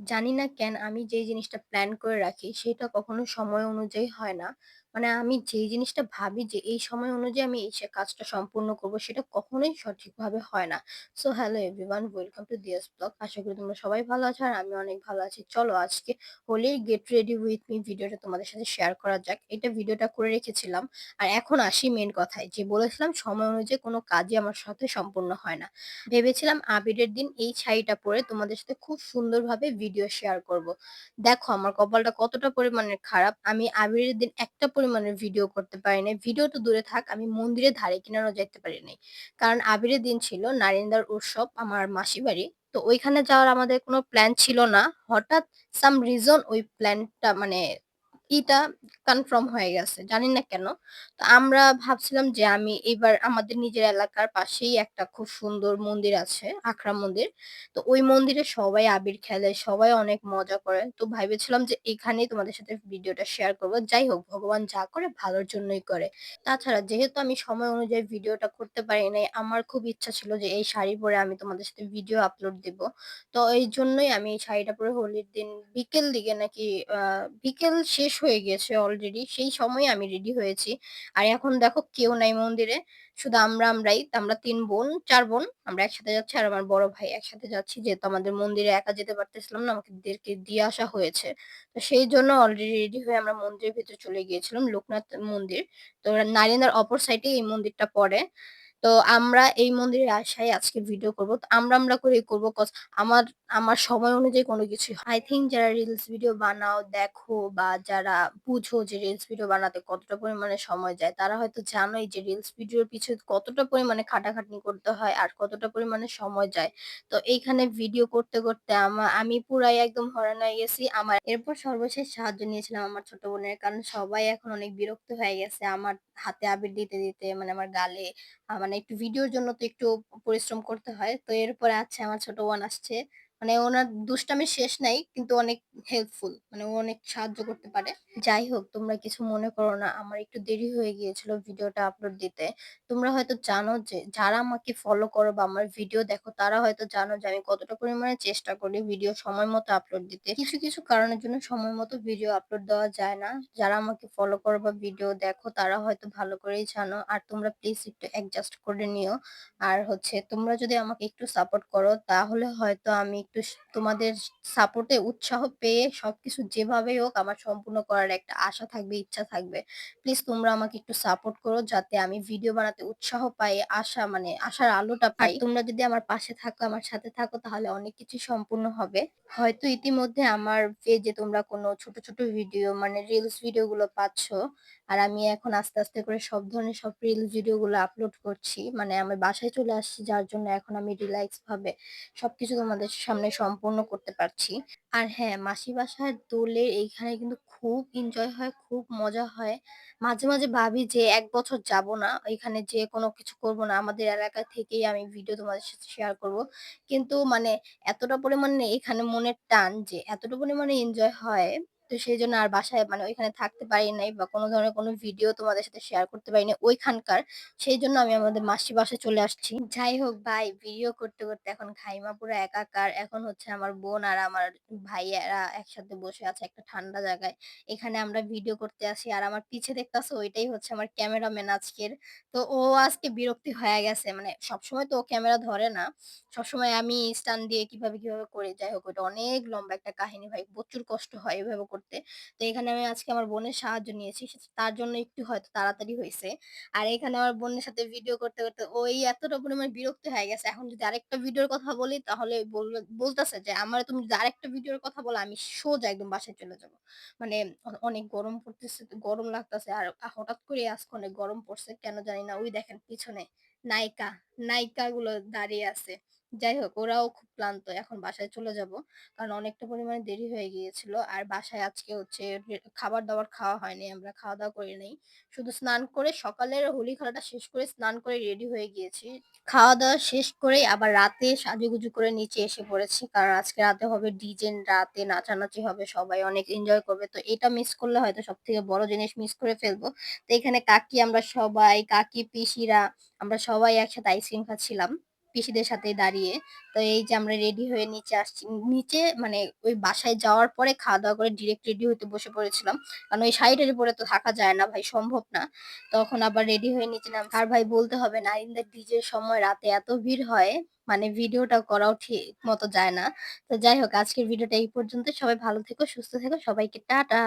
জানি না কেন আমি যেই জিনিসটা প্ল্যান করে রাখি সেটা কখনো সময় অনুযায়ী হয় না। মানে আমি যেই জিনিসটা ভাবি যে এই সময় অনুযায়ী আমি এই কাজটা সম্পূর্ণ করব সেটা কখনোই সঠিকভাবে হয় না। So hello everyone, welcome to Diya's blog. আশা করি তোমরা সবাই ভালো আছো আর আমি অনেক ভালো আছি। চলো আজকে হোলির গেট রেডি উইথ মি ভিডিওটা তোমাদের সাথে শেয়ার করা যাক। এটা ভিডিওটা করে রেখেছিলাম। আর এখন আসি মেইন কথায়, যে বলেছিলাম সময় অনুযায়ী কোনো কাজই আমার সাথে সম্পূর্ণ হয় না। ভেবেছিলাম আবিরের দিন এই শাড়িটা পরে তোমাদের সাথে খুব সুন্দরভাবে ভিডিও শেয়ার করব। দেখো আমার কপালটা কতটা পরিমাণের খারাপ। আমি আবিরের দিন একটা পরিমাণের ভিডিও করতে পারি নাই। ভিডিও তো দূরে থাক, আমি মন্দিরের ধারে কিনারও যাইতে পারি নাই। কারণ আবিরের দিন ছিল নারিন্দার উৎসব আমার মাসির বাড়ি। তো ওইখানে যাওয়ার আমাদের কোনো প্ল্যান ছিল না। হঠাৎ সাম রিজন ওই প্ল্যানটা মানে ইটা কনফার্ম হয়ে গেছে। জানি না কেন। তো আমরা ভাবছিলাম যে আমি এবার আমাদের নিজের এলাকার পাশেই একটা খুব সুন্দর মন্দির আছে, আখড়া মন্দির। তো ওই মন্দিরে সবাই আবির খেলে, সবাই অনেক মজা করে। তো ভেবেছিলাম যে এখানেই তোমাদের সাথে ভিডিওটা শেয়ার করব। যাই হোক, ভগবান যা করে ভালোর জন্যই করে। তাছাড়া যেহেতু আমি সময় অনুযায়ী ভিডিওটা করতে পারি নাই, আমার খুব ইচ্ছা ছিল যে এই শাড়ি পরে আমি তোমাদের সাথে ভিডিও আপলোড দিব। তো এইজন্যই আমি এই শাড়িটা পরে হোলির দিন বিকেল দিকে নাকি বিকেল শেষ হয়ে গিয়েছে অলরেডি। সেই সময়ে আমি রেডি হয়েছি। আর এখন দেখো কেউ নাই মন্দিরে। শুধু আমরাই। আমরা ৩ বোন, ৪ বোন আমরা একসাথে যাচ্ছি। আর আমার বড় ভাই একসাথে যাচ্ছি। যেহেতু আমাদের মন্দিরে একা যেতে পারতেছিলাম না, আমাদেরকে দিয়ে আসা হয়েছে। তো সেইজন্য অলরেডি রেডি হয়ে আমরা মন্দিরের ভেতরে চলে গিয়েছিলাম। লোকনাথ মন্দির। তো নারিন্দার অপর সাইডে এই মন্দিরটা পড়ে। তো আমরা এই মন্দিরের আশায় আজকে ভিডিও করব। তো আমরা করেই করব। আমার আমার সময় অনুযায়ী কোনো কিছুই আই থিংক যারা রিলস ভিডিও বানাও, দেখো বা যারা বুঝো যে রিলস ভিডিও বানাতে কতটা পরিমাণে সময় যায়, তারা হয়তো জানোই যে রিলস ভিডিওর পিছনে কতটা পরিমাণে খাটাখাটনি করতে হয় আর কতটা পরিমাণে সময় যায়। তো এইখানে ভিডিও করতে আমি পুরাই একদম হয়রান হয়ে গেছি। এরপর সর্বশেষ সাহায্য নিয়েছিলাম আমার ছোট বোনের। কারণ সবাই এখন অনেক বিরক্ত হয়ে গেছে আমার হাতে আবির দিতে, মানে আমার গালে। মানে একটু ভিডিওর জন্য তো একটু পরিশ্রম করতে হয়। তো এরপরে আছে আমার ছোট বোন আসছে। মানে ওনার দুষ্টামির শেষ নাই, কিন্তু অনেক হেল্পফুল। মানে ও অনেক সাহায্য করতে পারে। যাই হোক, তোমরা কিছু মনে করো না। আমার একটু দেরি হয়ে গিয়েছিল ভিডিওটা আপলোড দিতে। তোমরা হয়তো জানো যে যারা আমাকে ফলো করো বা আমার ভিডিও দেখো তারা হয়তো জানো যে আমি কতটা পরিমাণে চেষ্টা করি ভিডিও সময় মতো আপলোড দিতে। কিছু কারণের জন্য সময় মতো ভিডিও আপলোড দেওয়া যায় না। যারা আমাকে ফলো করো বা ভিডিও দেখো তারা হয়তো ভালো করেই জানো। আর তোমরা প্লিজ একটু অ্যাডজাস্ট করে নিও। আর হচ্ছে তোমরা যদি আমাকে একটু সাপোর্ট করো তাহলে হয়তো আমি একটু তোমাদের সাপোর্টে উৎসাহ পেয়ে সবকিছু যেভাবেই হোক আমার সম্পূর্ণ করার একটা আশা থাকবে, ইচ্ছা থাকবে। প্লিজ তোমরা আমাকে একটু সাপোর্ট করো যাতে আমি ভিডিও বানাতে উৎসাহ পাই, আশা মানে আশার আলোটা পাই। আর তোমরা যদি আমার পাশে থাকো, আমার সাথে থাকো তাহলে অনেক কিছুই সম্পূর্ণ হবে। হয়তো ইতিমধ্যে আমার পেজে তোমরা কোনো ছোট ভিডিও মানে রিলস ভিডিও গুলো পাচ্ছ। আর আমি এখন আস্তে করে সব ধরনের সব রিলস ভিডিও গুলো আপলোড করছি। মানে আমি বাসায় চলে আসছি, যার জন্য এখন আমি রিল্যাক্স ভাবে সবকিছু তোমাদের সামনে সম্পূর্ণ করতে পারছি। আর হ্যাঁ, মাসির বাসার দোলের এইখানে কিন্তু খুব এনজয় হয়, খুব মজা হয়। মাঝে ভাবি যে ১ বছর যাব না, এখানে যেয়ে কোনো কিছু করব না। আমাদের এলাকা থেকেই আমি ভিডিও তোমাদের সাথে শেয়ার করব। কিন্তু মানে এতটা পরিমাণে এখানে মনের টান যে এতটা পরিমাণে এনজয় হয়। তো সেজন্য আর বাসায় মানে ওইখানে থাকতে পারি নাই বা কোনো ধরনের কোনো ভিডিও তোমাদের সাথে শেয়ার করতে পারি নাই ওইখানকার। সেইজন্য আমি আমাদের মাসির বাসায় চলে আসছি। যাই হোক ভাই, ভিডিও করতে এখন খাইমা পুরা একাকার। এখন হচ্ছে আমার বোন আর আমার ভাইয়ারা একসাথে বসে আছে একটা ঠান্ডা জায়গায়। এখানে আমরা ভিডিও করতে আসি। আর আমার পিছে দেখতাছো ওইটাই হচ্ছে আমার ক্যামেরাম্যান আজকের। তো ও আজকে বিরক্তি হয়ে গেছে। মানে সবসময় তো ও ক্যামেরা ধরে না। সবসময় আমি স্ট্যান্ড দিয়ে কিভাবে করি। যাই হোক, ওটা অনেক লম্বা একটা কাহিনী ভাই। প্রচুর কষ্ট হয় এভাবে করতে। তো এখানে আমি আজকে আমার বোনের সাহায্য নিয়েছি। তার জন্য একটু হয়তো তাড়াতাড়ি হইছে। আর এখানে আমার বোনের সাথে ভিডিও করতে ওই এতটা পরিমাণে বিরক্ত হয়ে গেছে। এখন যদি আরেকটা ভিডিওর কথা বলি তাহলে বলতেছে যে, "আমারে তুমি যদি আরেকটা ভিডিওর কথা বলো আমি সোজা একদম বাসায় চলে যাবো।" মানে অনেক গরম পড়তেছে, গরম লাগতেছে। আর হঠাৎ করে আজকে অনেক গরম পড়ছে। কেন জানি না। ওই দেখেন পিছনে নায়িকা, নায়িকা গুলো দাঁড়িয়ে আছে। যাই হোক, ওরাও খুব ক্লান্ত। এখন বাসায় চলে যাব। কারণ অনেকটা পরিমাণে দেরি হয়ে গিয়েছিল। আর বাসায় আজকে হচ্ছে খাবার-দাবার খাওয়া হয়নি। আমরা খাওয়া-দাওয়া করি নাই। শুধু স্নান করে সকালের হোলি খেলাটা শেষ করে স্নান করে রেডি হয়ে গিয়েছি। খাওয়া-দাওয়া শেষ করেই আবার রাতে সাজুগুজু করে নিচে এসে পড়েছি। কারণ আজকে রাতে হবে ডিজে, রাতে নাচানাচি হবে, সবাই অনেক এনজয় করবে। তো এটা মিস করলে হয়তো সবথেকে বড় জিনিস মিস করে ফেলবো। তো এখানে কাকি আমরা সবাই, কাকি, পিসিরা আমরা সবাই একসাথে আইসক্রিম খাচ্ছিলাম। পিসিদের সাথেই দাঁড়িয়ে। তো এই যে আমরা রেডি হয়ে নিচে আসছি। নিচে মানে ওই বাসায় যাওয়ার পরে খাওয়া-দাওয়া করে ডিরেক্ট রেডি হইতে বসে পড়েছিলাম। কারণ ওই শাড়ি-টাড়ি পরে তো থাকা যায় না ভাই, সম্ভব না। তখন আবার রেডি হয়ে নিচে নামছি। আর ভাই বলতে হবে না, আরিন্দার ডিজের সময় রাতে এত ভিড় হয়, মানে ভিডিওটা করাও ঠিক মতো যায় না। তো যাই হোক, আজকের ভিডিওটা এই পর্যন্ত। সবাই ভালো থেকো, সুস্থ থেকো। সবাইকে টাটা।